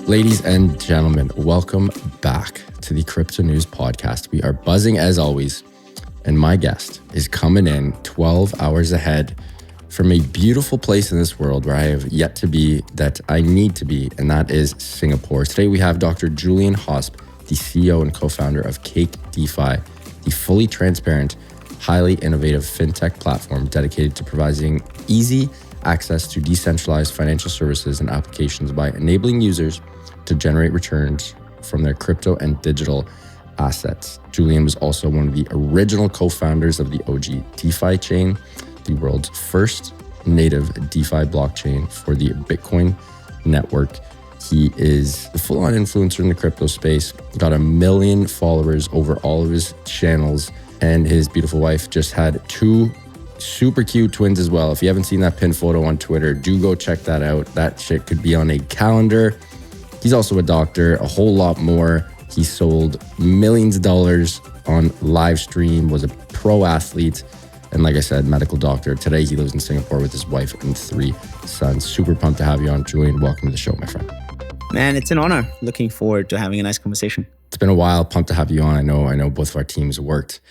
Ladies and gentlemen, welcome back to the Crypto News Podcast. We are buzzing as always, and my guest is coming in 12 hours ahead from a beautiful place in this world where I have yet to be, that I need to be, and that is Singapore. Today we have Dr. Julian Hosp, the CEO and co-founder of Cake DeFi, the fully transparent, highly innovative fintech platform dedicated to providing easy access to decentralized financial services and applications by enabling users to generate returns from their crypto and digital assets. Julian was also one of the original co-founders of the OG DeFiChain, the world's first native DeFi blockchain for the Bitcoin network. He is a full-on influencer in the crypto space, got 1 million followers over all of his channels, and his beautiful wife just had 2 super cute twins as well. If you haven't seen that pin photo on Twitter, do go check that out. That shit could be on a calendar. He's also a doctor, a whole lot more. He sold millions of dollars on live stream, was a pro athlete, and like I said, medical doctor. Today, he lives in Singapore with his wife and 3 sons. Super pumped to have you on, Julian. Welcome to the show, my friend. Man, it's an honor. Looking forward to having a nice conversation. It's been a while. Pumped to have you on. I know both of our teams worked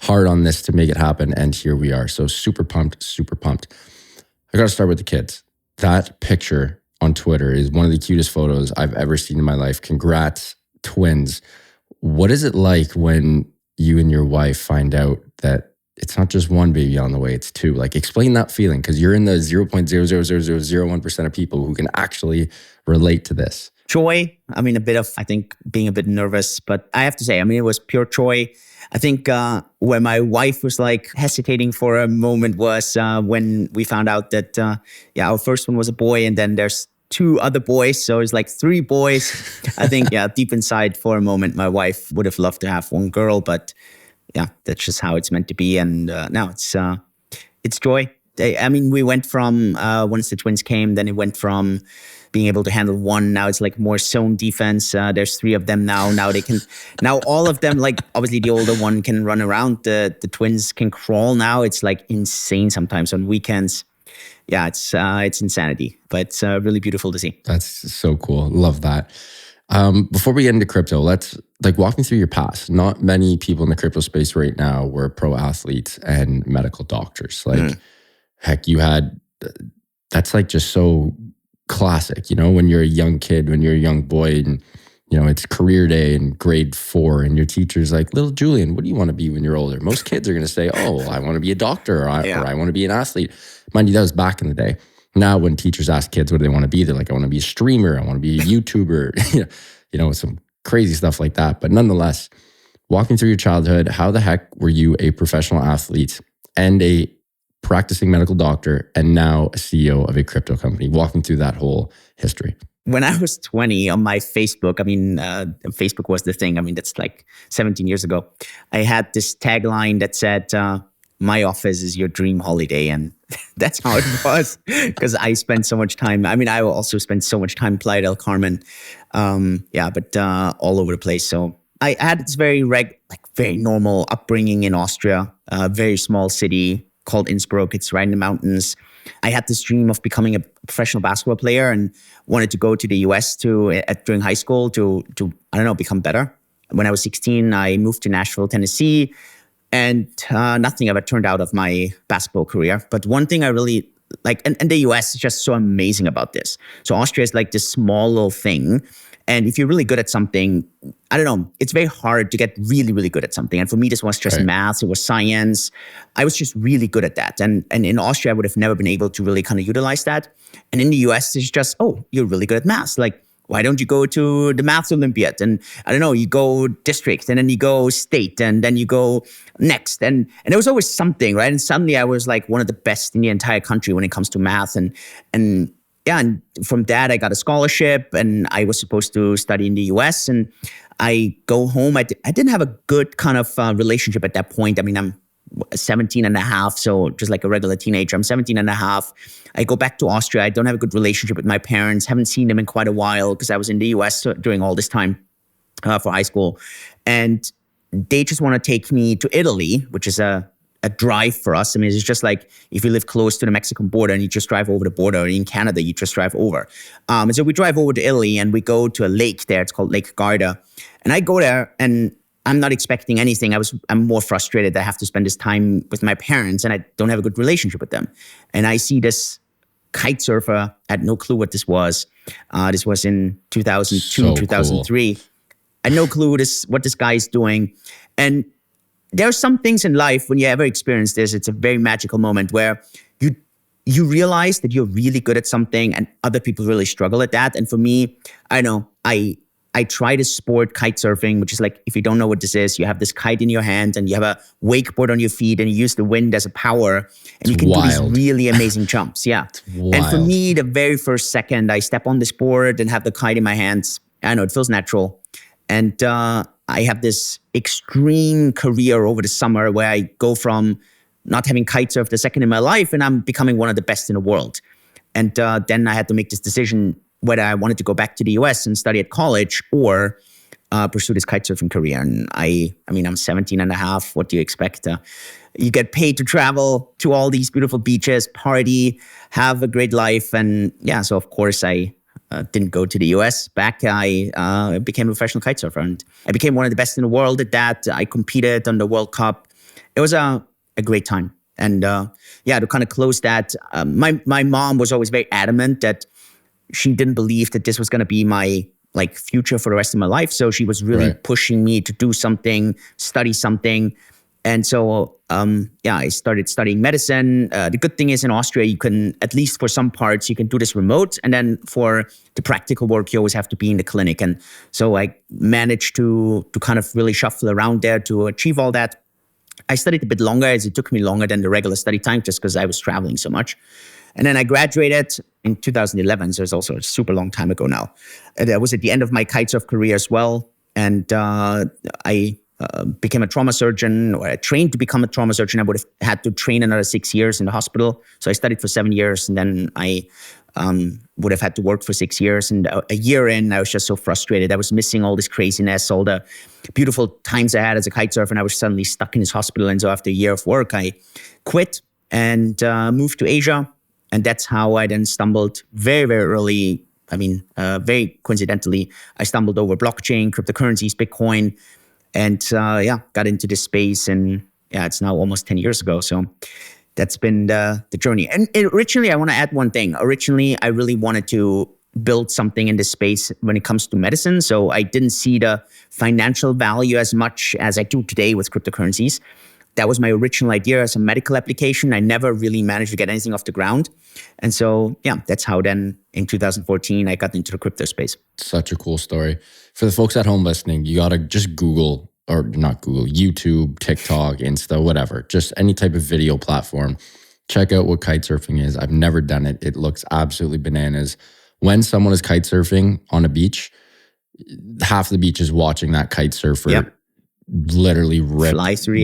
hard on this to make it happen, and here we are. So super pumped, super pumped. I got to start with the kids. That picture on Twitter is one of the cutest photos I've ever seen in my life. Congrats, twins. What is it like when you and your wife find out that it's not just one baby on the way, it's 2? Like, explain that feeling, because you're in the 0.00001% of people who can actually relate to this. Joy. I mean, I think being a bit nervous, but I have to say, it was pure joy. I think where my wife was like hesitating for a moment was when we found out that, our first one was a boy, and then there's 2 other boys. So it's like 3 boys. I think, deep inside for a moment, my wife would have loved to have 1 girl, but that's just how it's meant to be. And now it's joy. We went from, once the twins came, then it went from being able to handle 1. Now it's like more zone defense. There's 3 of them now. Now all of them, like obviously the older one can run around. The twins can crawl now. It's like insane sometimes on weekends. Yeah, it's insanity, but it's really beautiful to see. That's so cool. Love that. Before we get into crypto, let's walk me through your past. Not many people in the crypto space right now were pro athletes and medical doctors. Heck, you had, that's like just so classic, when you're a young kid, when you're a young boy, and it's career day in grade 4, and your teacher's like, little Julian, what do you want to be when you're older? Most kids are going to say, oh, I want to be a doctor, or I want to be an athlete. Mind you, that was back in the day. Now when teachers ask kids what do they want to be, they're like, I want to be a streamer, I want to be a YouTuber, some crazy stuff like that. But nonetheless, walking through your childhood, how the heck were you a professional athlete and a practicing medical doctor, and now a CEO of a crypto company? Walking through that whole history. When I was 20 on my Facebook, Facebook was the thing. That's like 17 years ago. I had this tagline that said, my office is your dream holiday. And that's how it was, because I spent so much time. I also spent so much time in Playa del Carmen. But all over the place. So I had this very normal upbringing in Austria, a very small city called Innsbruck. It's right in the mountains. I had this dream of becoming a professional basketball player and wanted to go to the US during high school to become better. When I was 16, I moved to Nashville, Tennessee, and nothing ever turned out of my basketball career. But one thing I really like, and the US is just so amazing about this. So Austria is like this small little thing. And if you're really good at something, it's very hard to get really, really good at something. And for me, this was just math. It was science. I was just really good at that. And in Austria, I would have never been able to really kind of utilize that. And in the US, it's just, oh, you're really good at math. Like, why don't you go to the Maths Olympiad? And you go district, and then you go state, and then you go next. And there was always something, right? And suddenly I was like one of the best in the entire country when it comes to math. And from that, I got a scholarship, and I was supposed to study in the US. And I go home. I didn't have a good kind of relationship at that point. I'm 17 and a half, so just like a regular teenager. I'm 17 and a half. I go back to Austria. I don't have a good relationship with my parents. Haven't seen them in quite a while because I was in the US during all this time for high school. And they just want to take me to Italy, which is a a drive for us. I mean, it's just like if you live close to the Mexican border and you just drive over the border, or in Canada, you just drive over. And so we drive over to Italy and we go to a lake there. It's called Lake Garda. And I go there and I'm not expecting anything. I'm more frustrated that I have to spend this time with my parents and I don't have a good relationship with them. And I see this kite surfer. I had no clue what this was. This was in 2002, 2003. Cool. I had no clue what this guy is doing. And there are some things in life, when you ever experience this, it's a very magical moment where you realize that you're really good at something and other people really struggle at that. And for me, I know I tried a sport, kite surfing, which is like, if you don't know what this is, you have this kite in your hand and you have a wakeboard on your feet and you use the wind as a power and you can do these really amazing jumps. Yeah. And for me, the very first second I step on this board and have the kite in my hands, I know it feels natural. And I have this extreme career over the summer where I go from not having kite surfed a second in my life and I'm becoming one of the best in the world. And then I had to make this decision whether I wanted to go back to the US and study at college or pursue this kite surfing career. And I mean, I'm 17 and a half. What do you expect? You get paid to travel to all these beautiful beaches, party, have a great life. And yeah, so of course I didn't go to the US. Back, I became a professional kite surfer and I became one of the best in the world at that. I competed on the World Cup. It was a great time. And to kind of close that, my mom was always very adamant that she didn't believe that this was going to be my future for the rest of my life. So she was really pushing me to do something, study something. And so, I started studying medicine. The good thing is in Austria, you can, at least for some parts, you can do this remote. And then for the practical work, you always have to be in the clinic. And so I managed to kind of really shuffle around there to achieve all that. I studied a bit longer, as it took me longer than the regular study time, just because I was traveling so much. And then I graduated in 2011, so it's also a super long time ago now. And that was at the end of my kite surf career as well. And I became a trauma surgeon, or I trained to become a trauma surgeon. I would have had to train another 6 years in the hospital. So I studied for 7 years, and then I would have had to work for 6 years. And a year in, I was just so frustrated. I was missing all this craziness, all the beautiful times I had as a kite surfer, and I was suddenly stuck in this hospital. And so after a year of work, I quit and moved to Asia. And that's how I then stumbled very, very early. I mean, very coincidentally, I stumbled over blockchain, cryptocurrencies, Bitcoin, and got into this space. And it's now almost 10 years ago. So that's been the journey. And originally, I want to add one thing. Originally, I really wanted to build something in this space when it comes to medicine. So I didn't see the financial value as much as I do today with cryptocurrencies. That was my original idea as a medical application. I never really managed to get anything off the ground. And so, that's how then in 2014, I got into the crypto space. Such a cool story. For the folks at home listening, you got to just Google, or not Google, YouTube, TikTok, Insta, whatever, just any type of video platform. Check out what kite surfing is. I've never done it. It looks absolutely bananas. When someone is kite surfing on a beach, half the beach is watching that kite surfer literally rip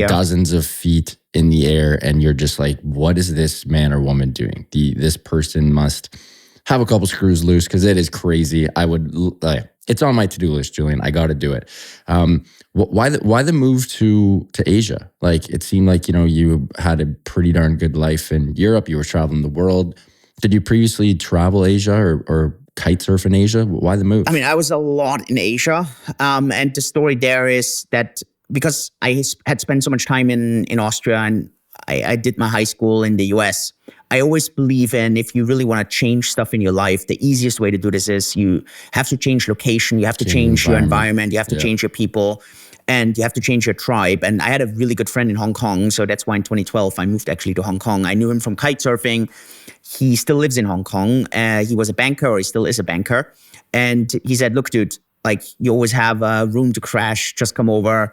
dozens of feet in the air, and you're just like, what is this man or woman doing? This person must have a couple screws loose, because it is crazy. I would it's on my to-do list, Julian. I got to do it. Why the move to Asia? Like, it seemed like you had a pretty darn good life in Europe. You were traveling the world. Did you previously travel Asia or kite surf in Asia? Why the move? I mean, I was a lot in Asia, and the story there is that because I had spent so much time in Austria and I did my high school in the US, I always believe in, if you really want to change stuff in your life, the easiest way to do this is you have to change location, you have to change your environment, you have to change your people, and you have to change your tribe. And I had a really good friend in Hong Kong, so that's why in 2012 I moved actually to Hong Kong. I knew him from kite surfing. He still lives in Hong Kong. He was a banker, or he still is a banker. And he said, look, dude, like, you always have a room to crash, just come over.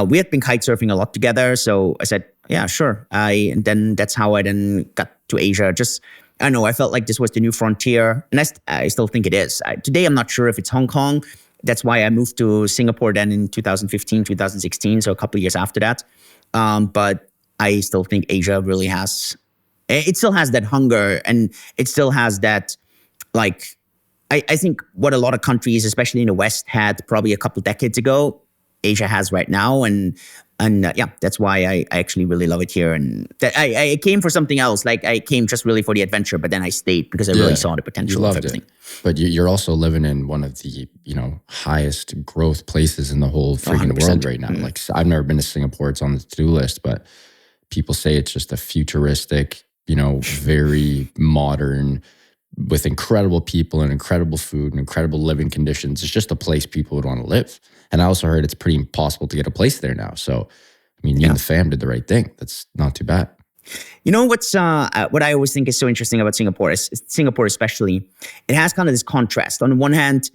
We had been kite surfing a lot together. So I said, yeah, sure. And then that's how I then got to Asia. Just, I know, I felt like this was the new frontier. And I still think it is. Today, I'm not sure if it's Hong Kong. That's why I moved to Singapore then in 2015, 2016. So a couple of years after that. But I still think Asia really it still has that hunger, and it still has that, like, I think what a lot of countries, especially in the West, had probably a couple decades ago, Asia has right now. And yeah, that's why I actually really love it here. And I came for something else. Like I came just really for the adventure, but then I stayed because I really saw the potential of everything. But you're also living in one of the, highest growth places in the whole freaking world right now. Like I've never been to Singapore. It's on the to-do list, but people say it's just a futuristic, very modern, with incredible people and incredible food and incredible living conditions. It's just a place people would want to live. And I also heard it's pretty impossible to get a place there now. So, you and the fam did the right thing. That's not too bad. What I always think is so interesting about Singapore, especially, it has kind of this contrast. On the one hand,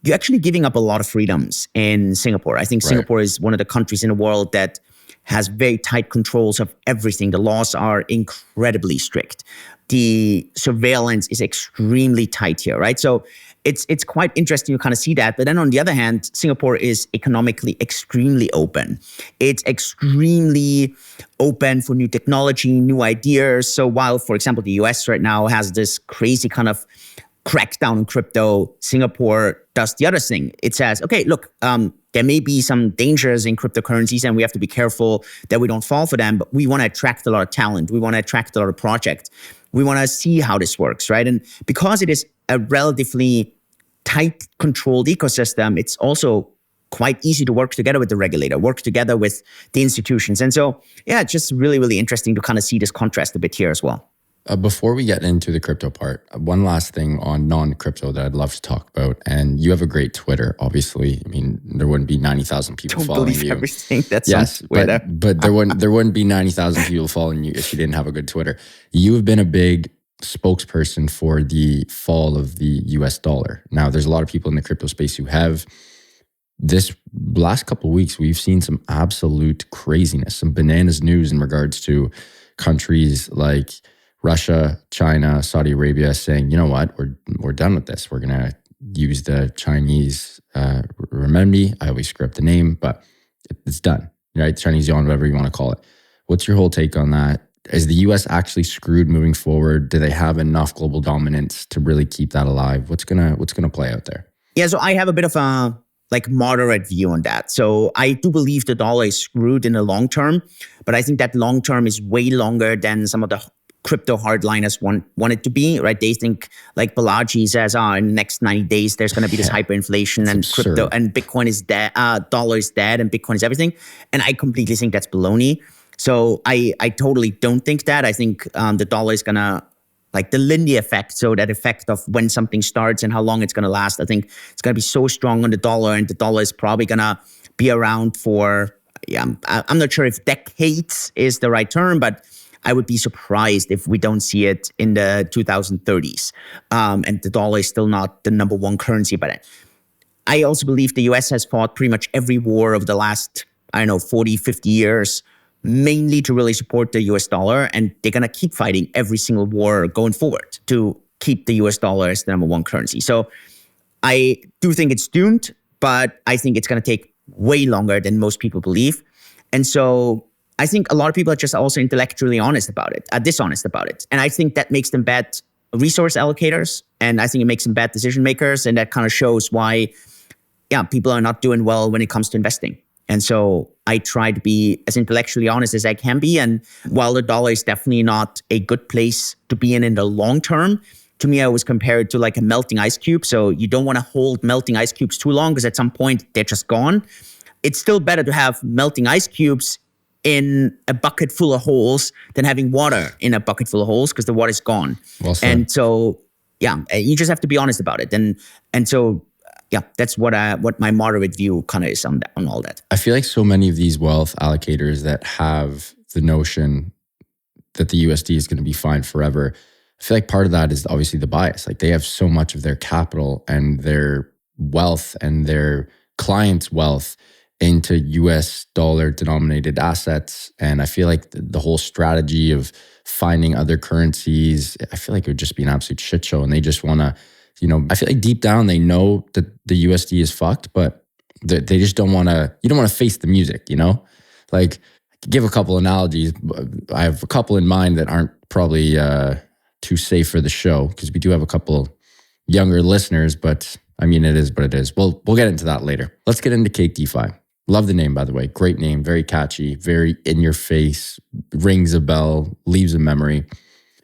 you're actually giving up a lot of freedoms in Singapore. I think Singapore is one of the countries in the world that has very tight controls of everything. The laws are incredibly strict. The surveillance is extremely tight here, right? So it's quite interesting to kind of see that. But then on the other hand, Singapore is economically extremely open. It's extremely open for new technology, new ideas. So while, for example, the US right now has this crazy kind of crackdown on crypto, Singapore does the other thing. It says, okay, look, there may be some dangers in cryptocurrencies and we have to be careful that we don't fall for them, but we want to attract a lot of talent. We want to attract a lot of projects. We want to see how this works, right? And because it is a relatively tight controlled ecosystem, it's also quite easy to work together with the regulator, work together with the institutions. And so, yeah, it's just really, really interesting to kind of see this contrast a bit here as well. Before we get into the crypto part, one last thing on non-crypto that I'd love to talk about. And you have a great Twitter, obviously. There wouldn't be 90,000 people following you. Everything that's on Twitter. But there wouldn't be 90,000 people following you if you didn't have a good Twitter. You have been a big spokesperson for the fall of the US dollar. Now, there's a lot of people in the crypto space who have. This last couple of weeks, we've seen some absolute craziness, some bananas news in regards to countries like Russia, China, Saudi Arabia saying, you know what, we're done with this. We're going to use the Chinese renminbi. I always screw up the name, but it's done, right? Chinese yuan, whatever you want to call it. What's your whole take on that? Is the US actually screwed moving forward? Do they have enough global dominance to really keep that alive? What's gonna play out there? Yeah, so I have a bit of a moderate view on that. So I do believe the dollar is screwed in the long term, but I think that long term is way longer than some of the crypto hardliners want it to be, right? They think, like Balaji says, in the next 90 days, there's going to be this hyperinflation and absurd. Crypto and Bitcoin is dead, dollar is dead and Bitcoin is everything. And I completely think that's baloney. So I totally don't think that. I think the dollar is going to, like the Lindy effect, so that effect of when something starts and how long it's going to last, I think it's going to be so strong on the dollar, and the dollar is probably going to be around for, I'm not sure if decades is the right term, but I would be surprised if we don't see it in the 2030s. And the dollar is still not the number one currency by then. I also believe the US has fought pretty much every war of the last, 40, 50 years, mainly to really support the US dollar. And they're going to keep fighting every single war going forward to keep the US dollar as the number one currency. So I do think it's doomed, but I think it's going to take way longer than most people believe. And so I think a lot of people are just also intellectually dishonest about it. And I think that makes them bad resource allocators. And I think it makes them bad decision makers. And that kind of shows why, people are not doing well when it comes to investing. And so I try to be as intellectually honest as I can be. And while the dollar is definitely not a good place to be in the long term, to me, I always compare it to like a melting ice cube. So you don't want to hold melting ice cubes too long because at some point they're just gone. It's still better to have melting ice cubes in a bucket full of holes than having water in a bucket full of holes because the water's gone. Well said. And so, you just have to be honest about it. And so, that's what my moderate view kind of is on all that. I feel like so many of these wealth allocators that have the notion that the USD is going to be fine forever, I feel like part of that is obviously the bias. Like they have so much of their capital and their wealth and their clients' wealth into US dollar denominated assets. And I feel like the whole strategy of finding other currencies, I feel like it would just be an absolute shit show. And they just want to, I feel like deep down they know that the USD is fucked, but they just don't want to, you don't want to face the music, Like, I could give a couple analogies. I have a couple in mind that aren't probably too safe for the show because we do have a couple younger listeners, but I mean, it is what it is. We'll get into that later. Let's get into Cake DeFi. Love the name, by the way. Great name, very catchy, very in your face, rings a bell, leaves a memory.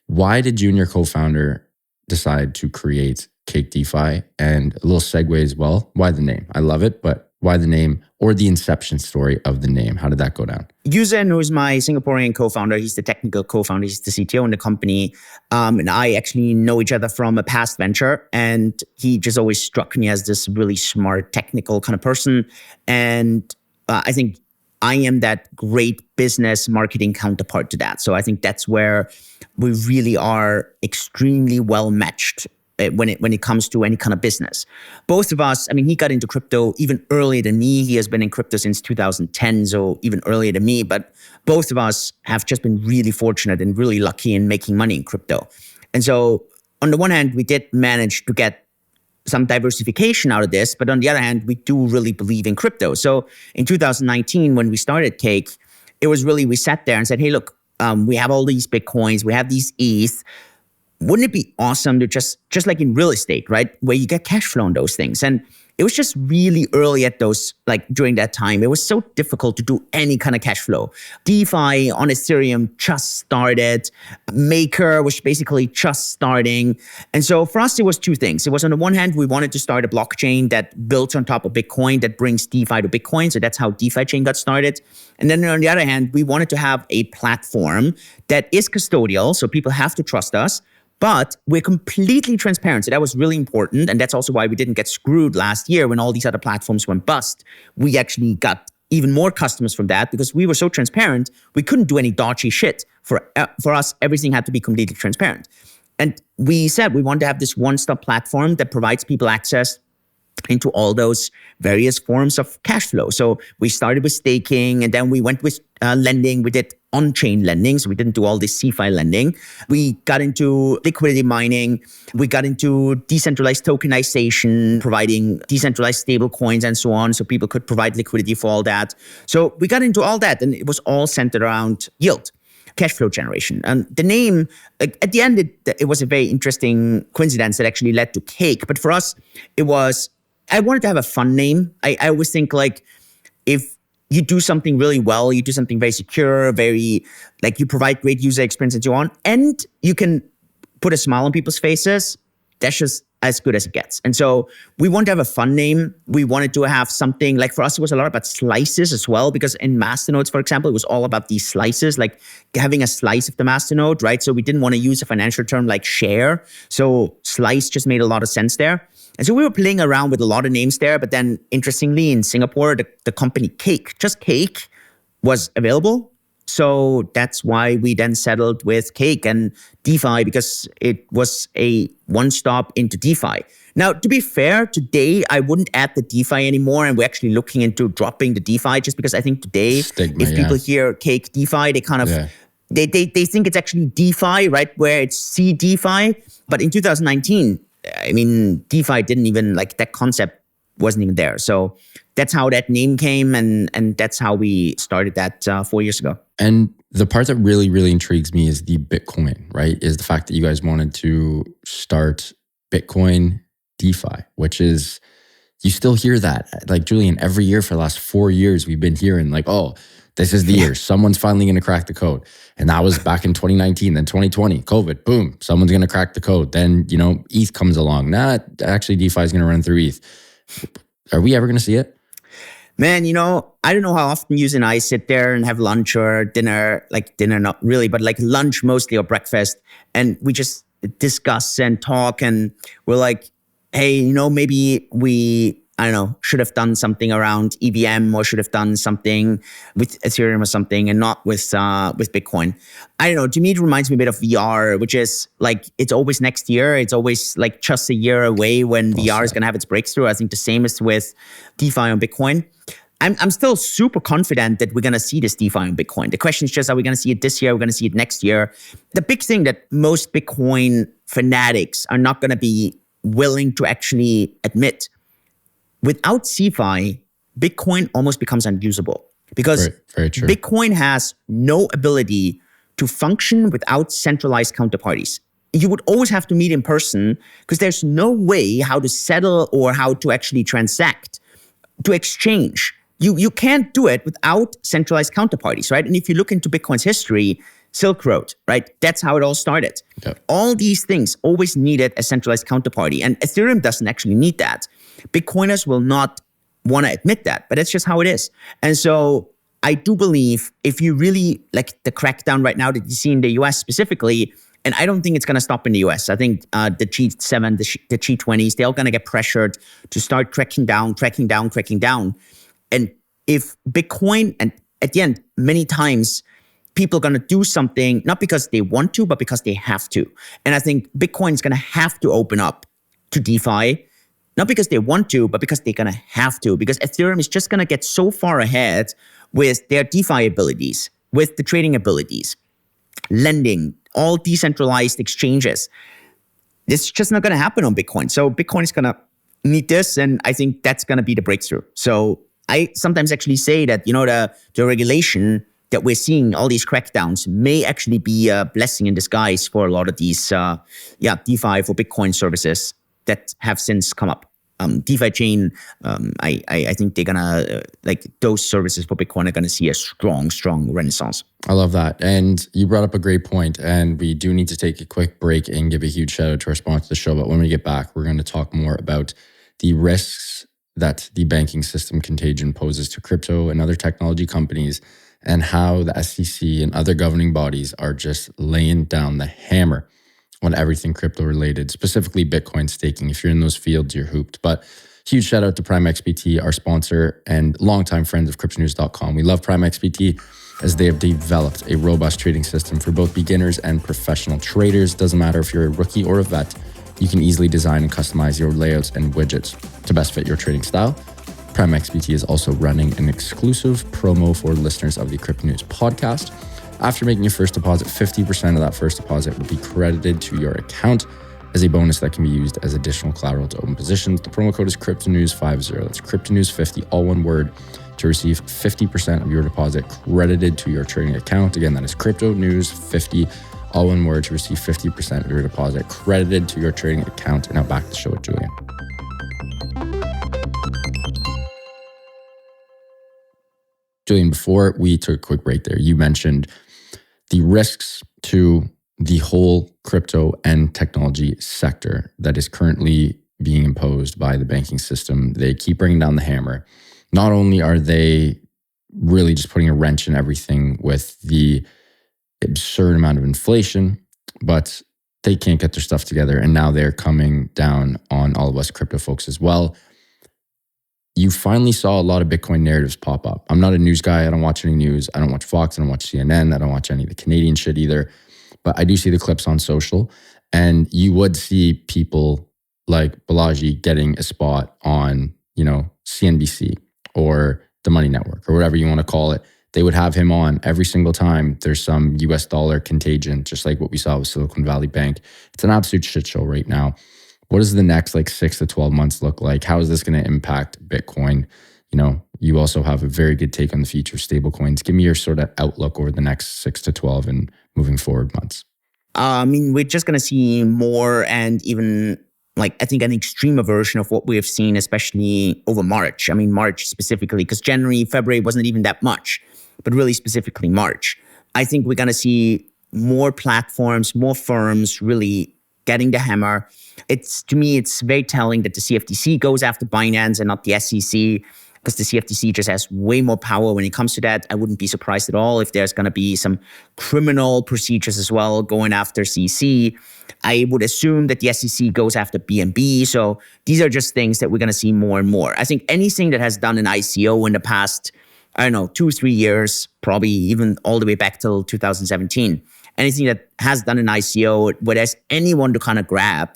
Why did you and your co-founder decide to create Cake DeFi? And a little segue as well. Why the name? I love it, but why the name or the inception story of the name? How did that go down? Julian, who's my Singaporean co-founder, he's the technical co-founder, he's the CTO in the company. And I actually know each other from a past venture. And he just always struck me as this really smart, technical kind of person. And I think I am that great business marketing counterpart to that. So I think that's where we really are extremely well matched when it comes to any kind of business. Both of us, I mean, he got into crypto even earlier than me. He has been in crypto since 2010, so even earlier than me. But both of us have just been really fortunate and really lucky in making money in crypto. And so on the one hand, we did manage to get some diversification out of this, but on the other hand, we do really believe in crypto. So in 2019, when we started Cake, it was really, we sat there and said, hey, look, we have all these Bitcoins, we have these ETH. Wouldn't it be awesome to just like in real estate, right? Where you get cash flow on those things. And it was just really early at those, like during that time, it was so difficult to do any kind of cash flow. DeFi on Ethereum just started. Maker was basically just starting. And so for us, it was two things. It was on the one hand, we wanted to start a blockchain that builds on top of Bitcoin that brings DeFi to Bitcoin. So that's how DeFiChain got started. And then on the other hand, we wanted to have a platform that is custodial. So people have to trust us. But we're completely transparent. So that was really important. And that's also why we didn't get screwed last year when all these other platforms went bust. We actually got even more customers from that because we were so transparent. We couldn't do any dodgy shit. For us, everything had to be completely transparent. And we said we want to have this one-stop platform that provides people access into all those various forms of cash flow. So we started with staking, and then we went with lending. We did on-chain lending, so we didn't do all this CeFi lending. We got into liquidity mining. We got into decentralized tokenization, providing decentralized stable coins and so on, so people could provide liquidity for all that. So we got into all that, and it was all centered around yield, cash flow generation. And the name, at the end, it was a very interesting coincidence that actually led to Cake. But for us, it was, I wanted to have a fun name. I always think like if you do something really well, you do something very secure, very, like you provide great user experience and so on, and you can put a smile on people's faces, that's just as good as it gets. And so we wanted to have a fun name. We wanted to have something, like for us, it was a lot about slices as well, because in masternodes, for example, it was all about these slices, like having a slice of the masternode, right? So we didn't want to use a financial term like share. So slice just made a lot of sense there. And so we were playing around with a lot of names there. But then interestingly, in Singapore, the company Cake, just Cake, was available. So that's why we then settled with Cake and DeFi, because it was a one-stop into DeFi. Now, to be fair, today, I wouldn't add the DeFi anymore. And we're actually looking into dropping the DeFi just because I think today, Stigma, if people hear Cake DeFi, they kind of, they think it's actually DeFi, right? Where it's C DeFi. But in 2019, I mean, DeFi didn't even, like that concept wasn't even there. So that's how that name came, and that's how we started that 4 years ago. And the part that really, really intrigues me is the Bitcoin, right? Is the fact that you guys wanted to start Bitcoin DeFi, which is, you still hear that. Like Julian, every year for the last 4 years, we've been hearing like, oh, this is the year. Someone's finally going to crack the code. And that was back in 2019, then 2020, COVID, boom, someone's going to crack the code. Then, you know, ETH comes along. Nah, actually DeFi is going to run through ETH. Are we ever going to see it? Man, you know, I don't know how often you and I sit there and have lunch or dinner, like dinner, not really, but like lunch mostly or breakfast. And we just discuss and talk, and we're like, hey, you know, maybe we, I don't know, should have done something around EVM, or should have done something with Ethereum or something, and not with Bitcoin. I don't know. To me, it reminds me a bit of VR, which is like, it's always next year. It's always like just a year away when VR is going to have its breakthrough. I think the same is with DeFi on Bitcoin. I'm still super confident that we're going to see this DeFi on Bitcoin. The question is just, are we going to see it this year? We're going to see it next year. The big thing that most Bitcoin fanatics are not going to be willing to actually admit, without CeFi, Bitcoin almost becomes unusable, because very true. Bitcoin has no ability to function without centralized counterparties. You would always have to meet in person, because there's no way how to settle or how to actually transact, to exchange you can't do it without centralized counterparties, right? And if you look into Bitcoin's history, Silk Road, right? That's how it all started. Yep. All these things always needed a centralized counterparty, and Ethereum doesn't actually need that. Bitcoiners will not want to admit that, but that's just how it is. And so I do believe if you really like the crackdown right now that you see in the US specifically, and I don't think it's going to stop in the US. I think the G7, the G20s, they're all going to get pressured to start cracking down. And if Bitcoin, and at the end, many times people are going to do something, not because they want to, but because they have to. And I think Bitcoin is going to have to open up to DeFi, not because they want to, but because they're going to have to. Because Ethereum is just going to get so far ahead with their DeFi abilities, with the trading abilities, lending, all decentralized exchanges. This is just not going to happen on Bitcoin. So Bitcoin is going to need this, and I think that's going to be the breakthrough. So I sometimes actually say that, the regulation that we're seeing, all these crackdowns, may actually be a blessing in disguise for a lot of these DeFi for Bitcoin services that have since come up. DeFiChain, I think they're gonna, those services for Bitcoin are gonna see a strong renaissance. I love that. And you brought up a great point, and we do need to take a quick break and give a huge shout out to our sponsor of the show. But when we get back, we're going to talk more about the risks that the banking system contagion poses to crypto and other technology companies, and how the SEC and other governing bodies are just laying down the hammer on everything crypto related, specifically Bitcoin staking. If you're in those fields, you're hooped. But huge shout out to Prime XBT, our sponsor and longtime friends of cryptonews.com. We love Prime XBT as they have developed a robust trading system for both beginners and professional traders. Doesn't matter if you're a rookie or a vet, you can easily design and customize your layouts and widgets to best fit your trading style. Prime XBT is also running an exclusive promo for listeners of the Crypto News podcast. After making your first deposit, 50% of that first deposit will be credited to your account as a bonus that can be used as additional collateral to open positions. The promo code is CryptoNews50. That's CryptoNews50, all one word, to receive 50% of your deposit credited to your trading account. Again, that is CryptoNews50, all one word, to receive 50% of your deposit credited to your trading account. And now back to the show with Julian. Julian, before we took a quick break there, you mentioned the risks to the whole crypto and technology sector that is currently being imposed by the banking system. They keep bringing down the hammer. Not only are they really just putting a wrench in everything with the absurd amount of inflation, but they can't get their stuff together. And now they're coming down on all of us crypto folks as well. You finally saw a lot of Bitcoin narratives pop up. I'm not a news guy. I don't watch any news. I don't watch Fox. I don't watch CNN. I don't watch any of the Canadian shit either. But I do see the clips on social. And you would see people like Balaji getting a spot on, CNBC or the Money Network or whatever you want to call it. They would have him on every single time there's some US dollar contagion, just like what we saw with Silicon Valley Bank. It's an absolute shit show right now. What does the next 6 to 12 months look like? How is this going to impact Bitcoin? You also have a very good take on the future of stablecoins. Give me your sort of outlook over the next 6 to 12 and moving forward months. We're just going to see more, and even I think an extreme version of what we have seen, especially over March. March specifically, because January, February wasn't even that much, but really specifically March. I think we're going to see more platforms, more firms really getting the hammer. To me, it's very telling that the CFTC goes after Binance and not the SEC, because the CFTC just has way more power when it comes to that. I wouldn't be surprised at all if there's going to be some criminal procedures as well going after CC. I would assume that the SEC goes after BNB. So these are just things that we're going to see more and more. I think anything that has done an ICO in the past, 2 or 3 years, probably even all the way back till 2017, anything that has done an ICO where there's anyone to kind of grab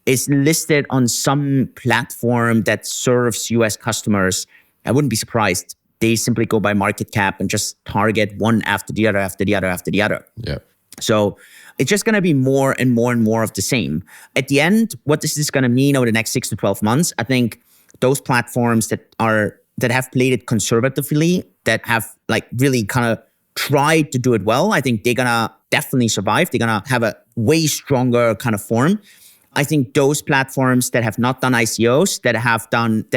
is listed on some platform that serves US customers. I wouldn't be surprised. They simply go by market cap and just target one after the other, after the other, after the other. Yeah. So it's just going to be more and more and more of the same. At the end, what this is going to mean over the next 6 to 12 months, I think those platforms that have played it conservatively, that have really kind of tried to do it well, I think they're going to definitely survive. They're going to have a way stronger kind of form. I think those platforms that have not done ICOs, that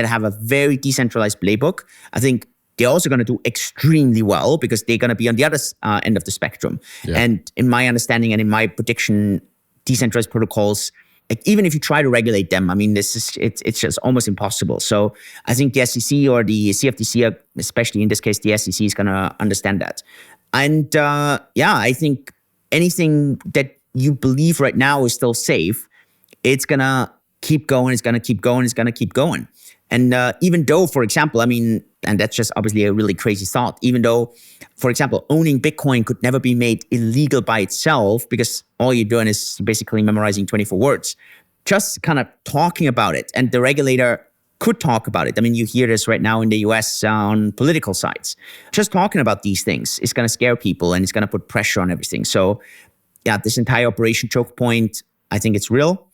have a very decentralized playbook, I think they're also going to do extremely well because they're going to be on the other end of the spectrum. Yeah. And in my understanding and in my prediction, decentralized protocols, like even if you try to regulate them, I mean, it's just almost impossible. So I think the SEC or the CFTC, especially in this case, the SEC is going to understand that. And I think anything that you believe right now is still safe, it's going to keep going, it's going to keep going, it's going to keep going. And even though, for example, I mean, and that's just obviously a really crazy thought, even though, for example, owning Bitcoin could never be made illegal by itself because all you're doing is basically memorizing 24 words, just kind of talking about it. And the regulator could talk about it. I mean, you hear this right now in the US on political sides. Just talking about these things is going to scare people and it's going to put pressure on everything. So yeah, this entire Operation Choke Point, I think it's real.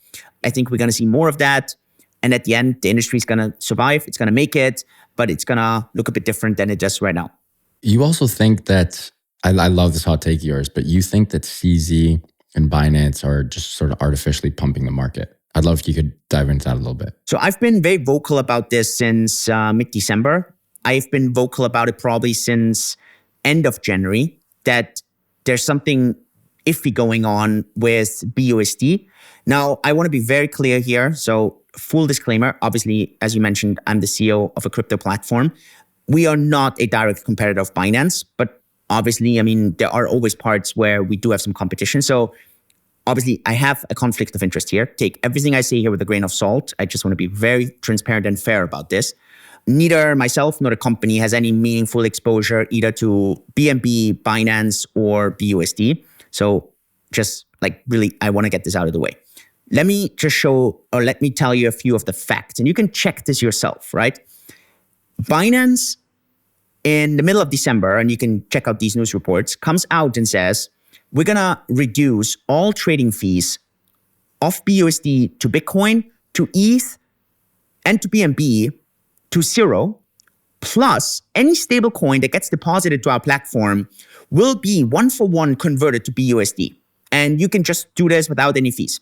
I think we're going to see more of that. And at the end, the industry is going to survive. It's going to make it, but it's going to look a bit different than it does right now. You also think that, I love this hot take of yours, but you think that CZ and Binance are just sort of artificially pumping the market. I'd love if you could dive into that a little bit. So I've been very vocal about this since mid-December. I've been vocal about it probably since end of January, that there's something iffy going on with BUSD. Now, I want to be very clear here. So full disclaimer, obviously, as you mentioned, I'm the CEO of a crypto platform. We are not a direct competitor of Binance, but obviously, I mean, there are always parts where we do have some competition. So obviously, I have a conflict of interest here. Take everything I say here with a grain of salt. I just want to be very transparent and fair about this. Neither myself nor the company has any meaningful exposure either to BNB, Binance, or BUSD. So just like really, I want to get this out of the way. Let me just show, or let me tell you a few of the facts, and you can check this yourself, right? Binance, in the middle of December, and you can check out these news reports, comes out and says, we're going to reduce all trading fees of BUSD to Bitcoin, to ETH, and to BNB to zero, plus any stablecoin that gets deposited to our platform will be one-for-one converted to BUSD. And you can just do this without any fees.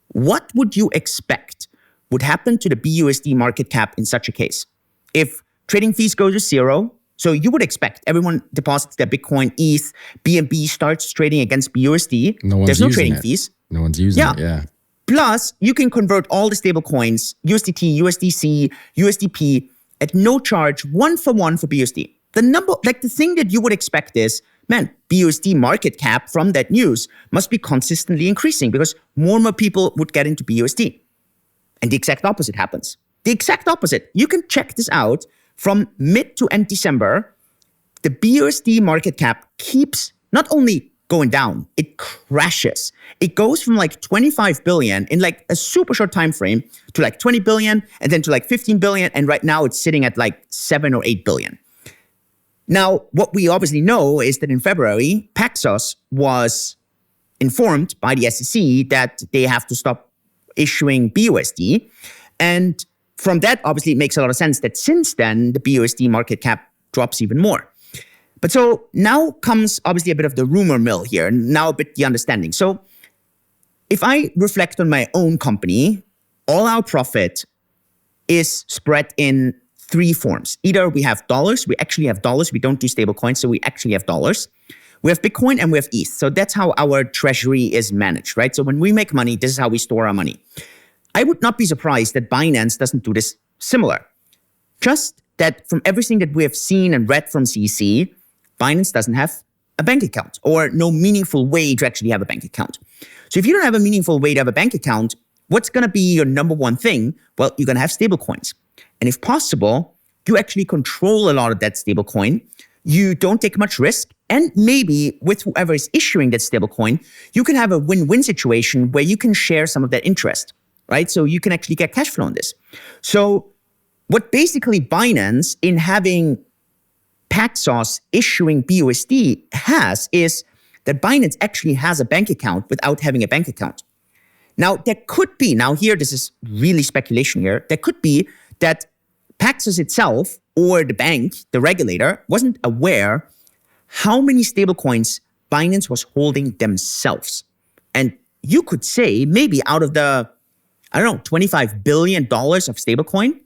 What would you expect would happen to the BUSD market cap in such a case? If trading fees go to zero, so you would expect everyone deposits their Bitcoin, ETH, BNB starts trading against BUSD. There's no trading fees. No one's using it, yeah. Plus, you can convert all the stable coins, USDT, USDC, USDP, at no charge, one-for-one for BUSD. The thing that you would expect is, man, BUSD market cap from that news must be consistently increasing because more and more people would get into BUSD. And the exact opposite happens. The exact opposite. You can check this out from mid to end December. The BUSD market cap keeps not only going down, it crashes. It goes from like 25 billion in like a super short time frame to like 20 billion and then to like 15 billion. And right now it's sitting at like 7 or 8 billion. Now, what we obviously know is that in February, Paxos was informed by the SEC that they have to stop issuing BUSD. And from that, obviously, it makes a lot of sense that since then, the BUSD market cap drops even more. But so now comes obviously a bit of the rumor mill here, now a bit the understanding. So if I reflect on my own company, all our profit is spread in three forms. Either we have dollars, we actually have dollars, we don't do stable coins, so we actually have dollars. We have Bitcoin and we have ETH. So that's how our treasury is managed, right? So when we make money, this is how we store our money. I would not be surprised that Binance doesn't do this similar. Just that from everything that we have seen and read from CC, Binance doesn't have a bank account or no meaningful way to actually have a bank account. So if you don't have a meaningful way to have a bank account, what's going to be your number one thing? Well, you're going to have stable coins. And if possible, you actually control a lot of that stable coin. You don't take much risk. And maybe with whoever is issuing that stable coin, you can have a win-win situation where you can share some of that interest, right? So you can actually get cash flow on this. So what basically Binance in having Paxos issuing BUSD has is that Binance actually has a bank account without having a bank account. Now, there could be, this is really speculation here, there could be that Paxos itself or the bank, the regulator, wasn't aware how many stablecoins Binance was holding themselves. And you could say maybe out of the, $25 billion of stablecoin,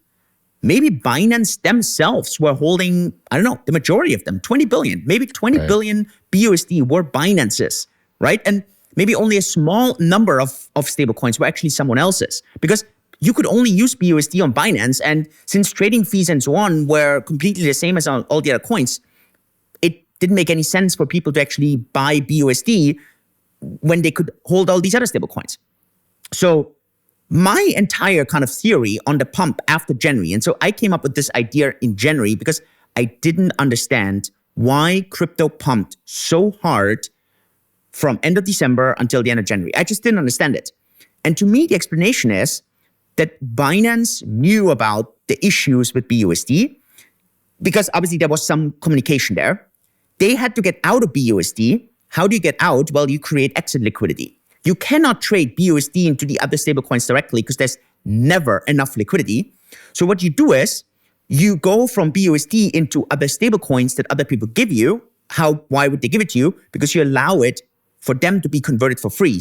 maybe Binance themselves were holding, I don't know, the majority of them, 20 billion, maybe 20 billion BUSD were Binance's, right? And maybe only a small number of stable coins were actually someone else's, because you could only use BUSD on Binance. And since trading fees and so on were completely the same as on all the other coins, it didn't make any sense for people to actually buy BUSD when they could hold all these other stable coins. So my entire kind of theory on the pump after January, and so I came up with this idea in January because I didn't understand why crypto pumped so hard from end of December until the end of January. I just didn't understand it. And to me, the explanation is that Binance knew about the issues with BUSD, because obviously there was some communication there. They had to get out of BUSD. How do you get out? Well, you create exit liquidity. You cannot trade BUSD into the other stablecoins directly because there's never enough liquidity. So what you do is you go from BUSD into other stablecoins that other people give you. Why would they give it to you? Because you allow it for them to be converted for free.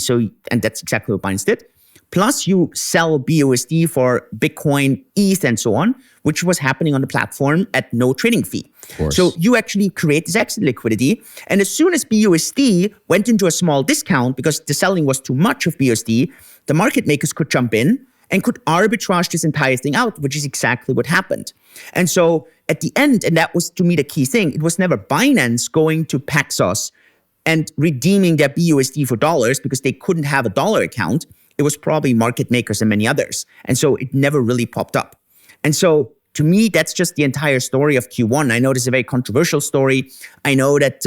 And that's exactly what Binance did. Plus, you sell BUSD for Bitcoin, ETH, and so on, which was happening on the platform at no trading fee. So you actually create this exit liquidity. And as soon as BUSD went into a small discount because the selling was too much of BUSD, the market makers could jump in and could arbitrage this entire thing out, which is exactly what happened. And so at the end, and that was to me the key thing, it was never Binance going to Paxos and redeeming their BUSD for dollars because they couldn't have a dollar account. It was probably market makers and many others. And so it never really popped up. And so to me, that's just the entire story of Q1. I know this is a very controversial story. I know that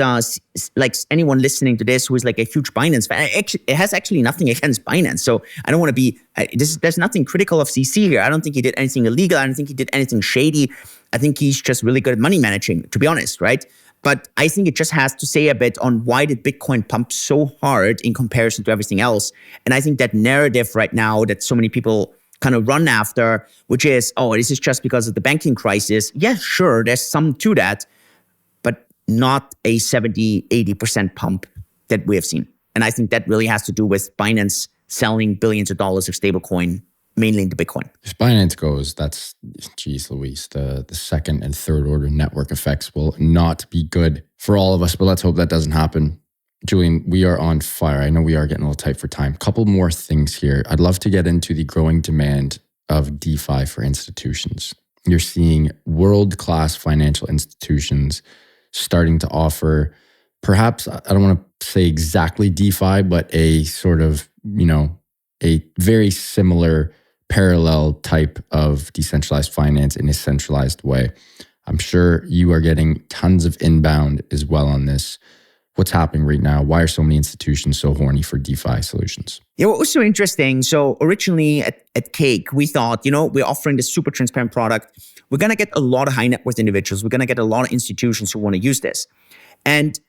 like anyone listening to this who is like a huge Binance fan, it has actually nothing against Binance. So I don't want to be, there's nothing critical of CC here. I don't think he did anything illegal. I don't think he did anything shady. I think he's just really good at money managing, to be honest, right? But I think it just has to say a bit on why did Bitcoin pump so hard in comparison to everything else. And I think that narrative right now that so many people kind of run after, which is, oh, this is just because of the banking crisis. Yeah, sure, there's some to that, but not a 70, 80% pump that we have seen. And I think that really has to do with Binance selling billions of dollars of stablecoin, mainly into Bitcoin. If Binance goes, that's, geez Louise, the second and third order network effects will not be good for all of us, but let's hope that doesn't happen. Julian, we are on fire. I know we are getting a little tight for time. Couple more things here. I'd love to get into the growing demand of DeFi for institutions. You're seeing world-class financial institutions starting to offer, perhaps, I don't want to say exactly DeFi, but a sort of, a very similar parallel type of decentralized finance in a centralized way. I'm sure you are getting tons of inbound as well on this. What's happening right now? Why are so many institutions so horny for DeFi solutions? Yeah, what was so interesting, so originally at Cake, we thought, we're offering this super transparent product. We're going to get a lot of high net worth individuals. We're going to get a lot of institutions who want to use this. And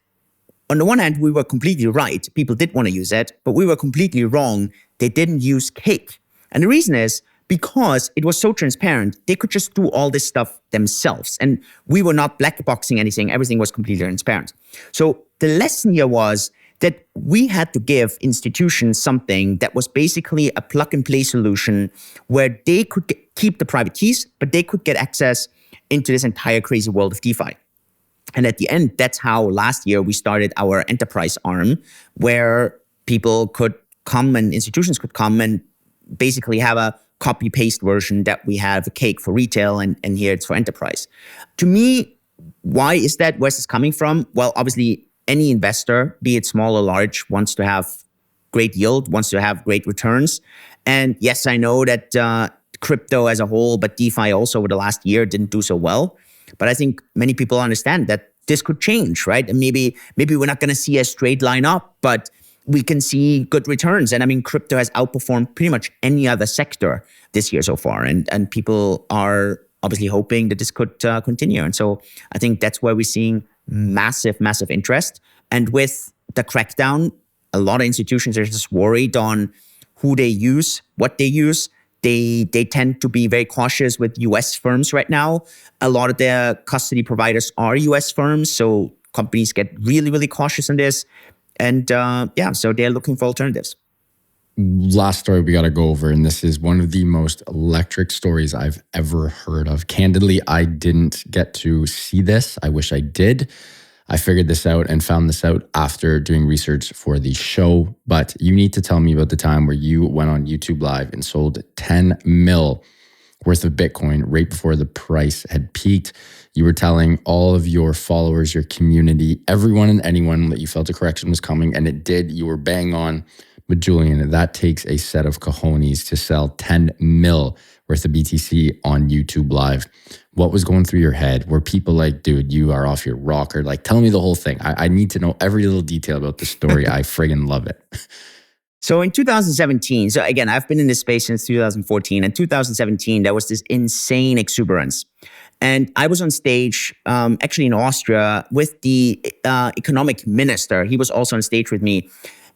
on the one hand, we were completely right. People did want to use it, but we were completely wrong. They didn't use Cake. And the reason is because it was so transparent, they could just do all this stuff themselves. And we were not black boxing anything. Everything was completely transparent. So the lesson here was that we had to give institutions something that was basically a plug and play solution where they could keep the private keys, but they could get access into this entire crazy world of DeFi. And at the end, that's how last year we started our enterprise arm, where people could come and institutions could come and basically have a copy-paste version that we have a Cake for retail and here it's for enterprise. To me, why is that? Where's this coming from? Well, obviously, any investor, be it small or large, wants to have great yield, wants to have great returns. And yes, I know that crypto as a whole, but DeFi also over the last year didn't do so well. But I think many people understand that this could change, right? And maybe we're not going to see a straight line up, but we can see good returns. And I mean, crypto has outperformed pretty much any other sector this year so far. And people are obviously hoping that this could continue. And so I think that's where we're seeing massive, massive interest. And with the crackdown, a lot of institutions are just worried on who they use, what they use. They tend to be very cautious with US firms right now. A lot of their custody providers are US firms. So companies get really, really cautious on this. And so they're looking for alternatives. last story we got to go over, and this is one of the most electric stories I've ever heard of. Candidly, I didn't get to see this. I wish I did. I figured this out and found this out after doing research for the show. But you need to tell me about the time where you went on YouTube Live and sold 10 mil worth of Bitcoin right before the price had peaked. You were telling all of your followers, your community, everyone and anyone that you felt a correction was coming, and it did. You were bang on. But Julian, that takes a set of cojones to sell 10 mil worth of BTC on YouTube Live. What was going through your head? Were people like, dude, you are off your rocker? Like, tell me the whole thing. I need to know every little detail about the story. I friggin' love it. So in 2017, so again, I've been in this space since 2014. In 2017, there was this insane exuberance. And I was on stage, actually in Austria, with the economic minister. He was also on stage with me.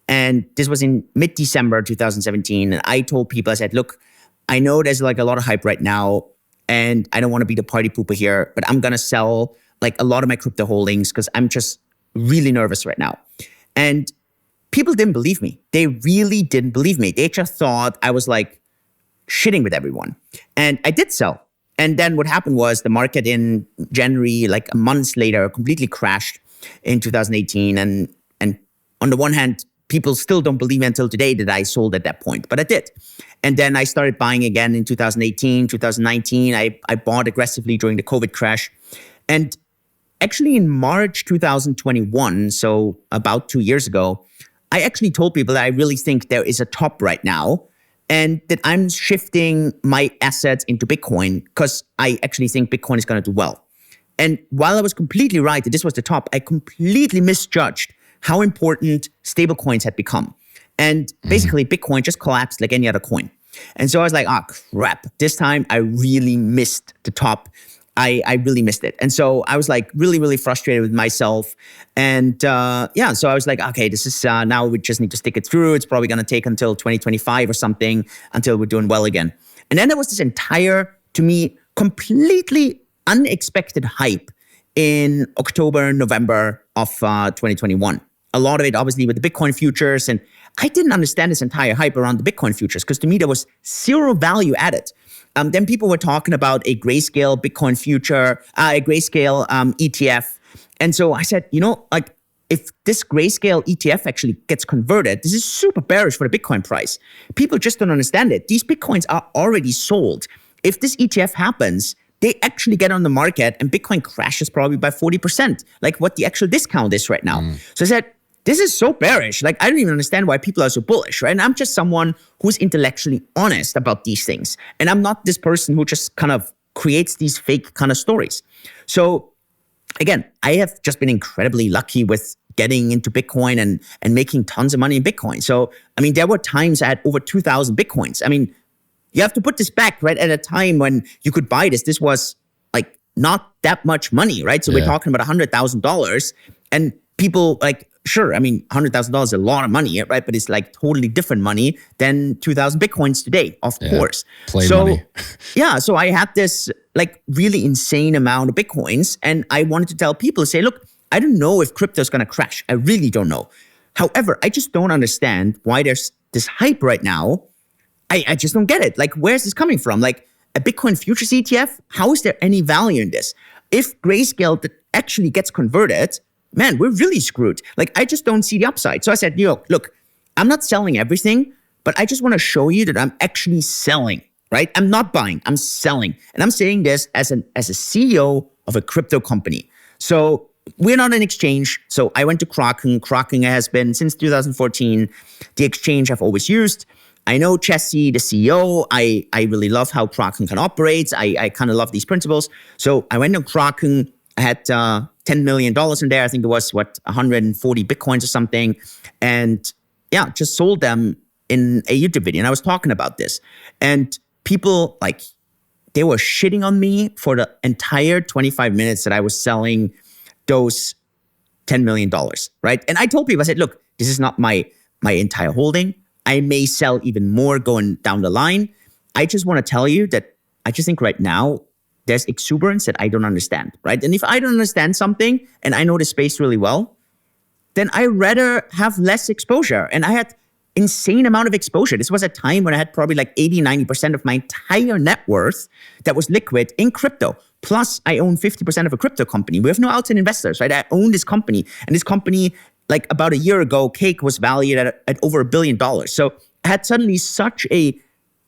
And this was in mid-December 2017. And I told people, I said, look, I know there's like a lot of hype right now, and I don't want to be the party pooper here, but I'm going to sell like a lot of my crypto holdings because I'm just really nervous right now. And people didn't believe me. They really didn't believe me. They just thought I was like shitting with everyone. And I did sell. And then what happened was the market in January, like months later, completely crashed in 2018. And on the one hand, people still don't believe me until today that I sold at that point, but I did. And then I started buying again in 2018, 2019. I bought aggressively during the COVID crash. And actually in March 2021, so about 2 years ago, I actually told people that I really think there is a top right now and that I'm shifting my assets into Bitcoin because I actually think Bitcoin is going to do well. And while I was completely right that this was the top, I completely misjudged how important stablecoins had become. And basically Bitcoin just collapsed like any other coin. And so I was like, crap, this time I really missed the top. I really missed it. And so I was like really, really frustrated with myself. And so I was like, okay, this is now we just need to stick it through. It's probably going to take until 2025 or something until we're doing well again. And then there was this entire, to me, completely unexpected hype in October, November of 2021. A lot of it obviously with the Bitcoin futures. And I didn't understand this entire hype around the Bitcoin futures because to me, there was zero value added. Then people were talking about a grayscale Bitcoin future, a grayscale ETF. And so I said, like if this grayscale ETF actually gets converted, this is super bearish for the Bitcoin price. People just don't understand it. These Bitcoins are already sold. If this ETF happens, they actually get on the market and Bitcoin crashes probably by 40%, like what the actual discount is right now. So I said, this is so bearish. Like, I don't even understand why people are so bullish, right? And I'm just someone who's intellectually honest about these things. And I'm not this person who just kind of creates these fake kind of stories. So again, I have just been incredibly lucky with getting into Bitcoin and making tons of money in Bitcoin. So, I mean, there were times I had over 2,000 Bitcoins. I mean, you have to put this back, right? At a time when you could buy this, this was like not that much money, right? So we're talking about $100,000 and people like, sure, I mean, $100,000 is a lot of money, right? But it's like totally different money than 2,000 Bitcoins today, of course. Money. So I had this like really insane amount of Bitcoins and I wanted to tell people, say, look, I don't know if crypto is going to crash. I really don't know. However, I just don't understand why there's this hype right now. I just don't get it. Like, where's this coming from? Like a Bitcoin futures ETF, how is there any value in this? If Grayscale actually gets converted, man, we're really screwed. Like, I just don't see the upside. So I said, look, I'm not selling everything, but I just want to show you that I'm actually selling, right? I'm not buying, I'm selling. And I'm saying this as a CEO of a crypto company. So we're not an exchange. So I went to Kraken. Kraken has been, since 2014, the exchange I've always used. I know Jesse, the CEO. I really love how Kraken can operate. I kind of love these principles. So I went to Kraken. I had $10 million in there. I think it was 140 Bitcoins or something. And yeah, just sold them in a YouTube video. And I was talking about this. And people like, they were shitting on me for the entire 25 minutes that I was selling those $10 million, right? And I told people, I said, look, this is not my entire holding. I may sell even more going down the line. I just want to tell you that I just think right now, there's exuberance that I don't understand, right? And if I don't understand something and I know the space really well, then I rather have less exposure. And I had insane amount of exposure. This was a time when I had probably like 80, 90% of my entire net worth that was liquid in crypto. Plus, I own 50% of a crypto company. We have no outside investors, right? I own this company. And this company, like about a year ago, Cake was valued at over $1 billion. So I had suddenly such a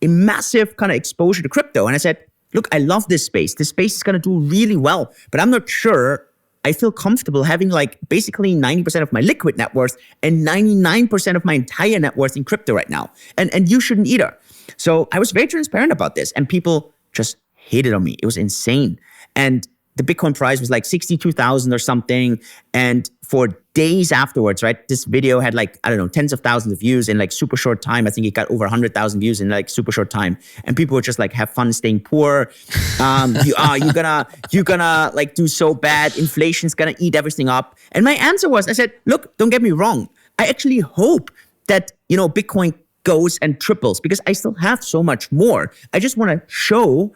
massive kind of exposure to crypto. And I said, look, I love this space. This space is going to do really well, but I'm not sure I feel comfortable having like basically 90% of my liquid net worth and 99% of my entire net worth in crypto right now. And you shouldn't either. So I was very transparent about this and people just hated on me. It was insane. And the Bitcoin price was like 62,000 or something. And for days afterwards, right, this video had like, I don't know, tens of thousands of views in like super short time. I think it got over 100,000 views in like super short time. And people were just like, have fun staying poor. You're gonna like do so bad. Inflation's gonna eat everything up. And my answer was, I said, look, don't get me wrong. I actually hope that, Bitcoin goes and triples because I still have so much more. I just want to show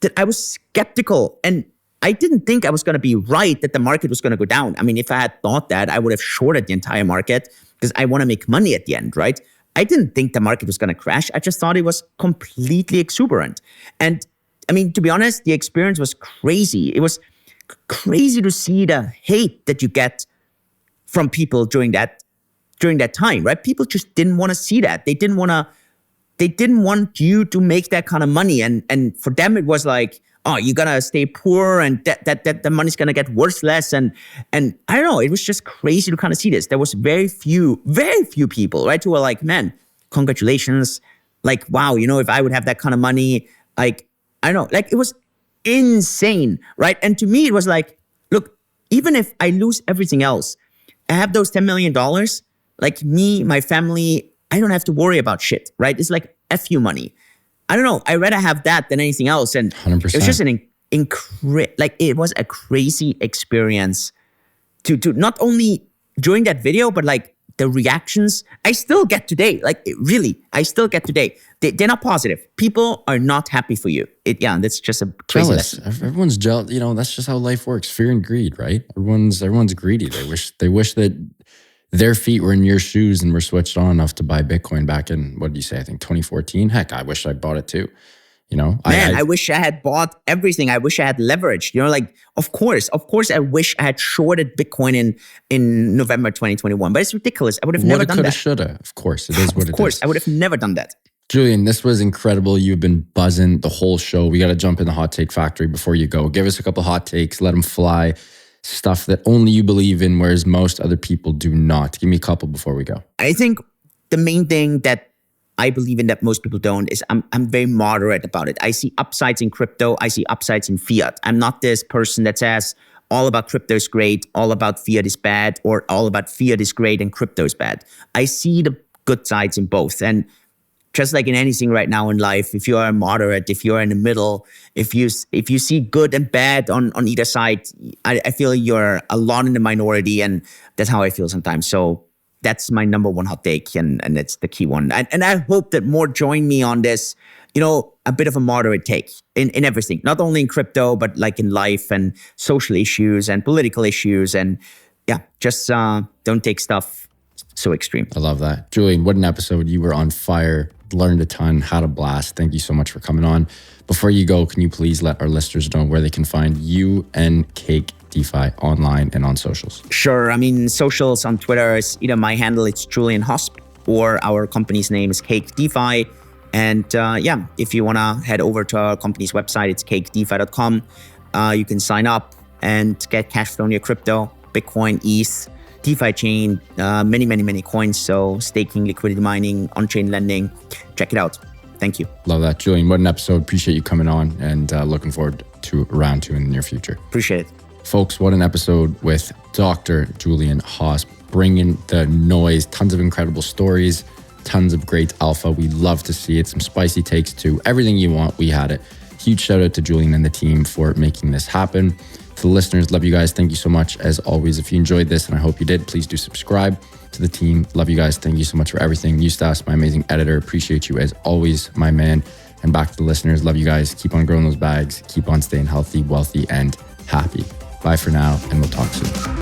that I was skeptical and I didn't think I was going to be right that the market was going to go down. I mean, if I had thought that, I would have shorted the entire market because I want to make money at the end, right? I didn't think the market was going to crash. I just thought it was completely exuberant. And I mean, to be honest, the experience was crazy. It was crazy to see the hate that you get from people during that time, right? People just didn't want to see that. They didn't want you to make that kind of money. And for them, it was like, oh, you're gonna stay poor and that the money's gonna get worthless. And I don't know, it was just crazy to kind of see this. There was very few people, right, who were like, man, congratulations. Like, wow, if I would have that kind of money, like, I don't know, like it was insane, right? And to me, it was like, look, even if I lose everything else, I have those $10 million, like me, my family, I don't have to worry about shit, right? It's like FU money. I don't know. I'd rather have that than anything else. And 100%. It was just it was a crazy experience to not only during that video, but like the reactions I still get today. Like I still get today. They're not positive. People are not happy for you. That's just a crazy jealous. lesson. Everyone's jealous. That's just how life works. Fear and greed, right? Everyone's greedy. They wish that their feet were in your shoes and were switched on enough to buy Bitcoin back in, what did you say? I think 2014. Heck, I wish I bought it too. I wish I had bought everything. I wish I had leveraged. Of course, I wish I had shorted Bitcoin in November 2021. But it's ridiculous. I would have never done that. Shoulda. Of course, it is what it is. Of course, I would have never done that. Julian, this was incredible. You've been buzzing the whole show. We got to jump in the hot take factory before you go. Give us a couple hot takes. Let them fly. Stuff that only you believe in, whereas most other people do not. Give me a couple before we go. I think the main thing that I believe in that most people don't is I'm very moderate about it. I see upsides in crypto. I see upsides in fiat. I'm not this person that says all about crypto is great, all about fiat is bad, or all about fiat is great and crypto is bad. I see the good sides in both. And just like in anything right now in life, if you are moderate, if you are in the middle, if you see good and bad on either side, I feel you're a lot in the minority, and that's how I feel sometimes. So that's my number one hot take, and it's the key one. And I hope that more join me on this, a bit of a moderate take in everything, not only in crypto, but like in life and social issues and political issues. And just don't take stuff so extreme. I love that. Julian, what an episode. You were on fire. Learned a ton, had a blast. Thank you so much for coming on. Before you go, can you please let our listeners know where they can find you and Cake DeFi online and on socials? Sure. I mean, socials on Twitter is either my handle, it's Julian Hosp, or our company's name is Cake DeFi. And if you want to head over to our company's website, it's cakedefi.com. You can sign up and get cash flow on your crypto, Bitcoin, ETH, DeFiChain, many coins. So staking, liquidity mining, on-chain lending. Check it out. Thank you. Love that. Julian, what an episode. Appreciate you coming on, and looking forward to round 2 in the near future. Appreciate it. Folks, what an episode with Dr. Julian Hosp, bringing the noise, tons of incredible stories, tons of great alpha. We love to see it. Some spicy takes too. Everything you want, we had it. Huge shout out to Julian and the team for making this happen. To the listeners, love you guys. Thank you so much. As always, if you enjoyed this, and I hope you did, please do subscribe. To the team, love you guys. Thank you so much for everything. Eustace, my amazing editor, appreciate you as always, my man. And back to the listeners, love you guys. Keep on growing those bags. Keep on staying healthy, wealthy, and happy. Bye for now, and we'll talk soon.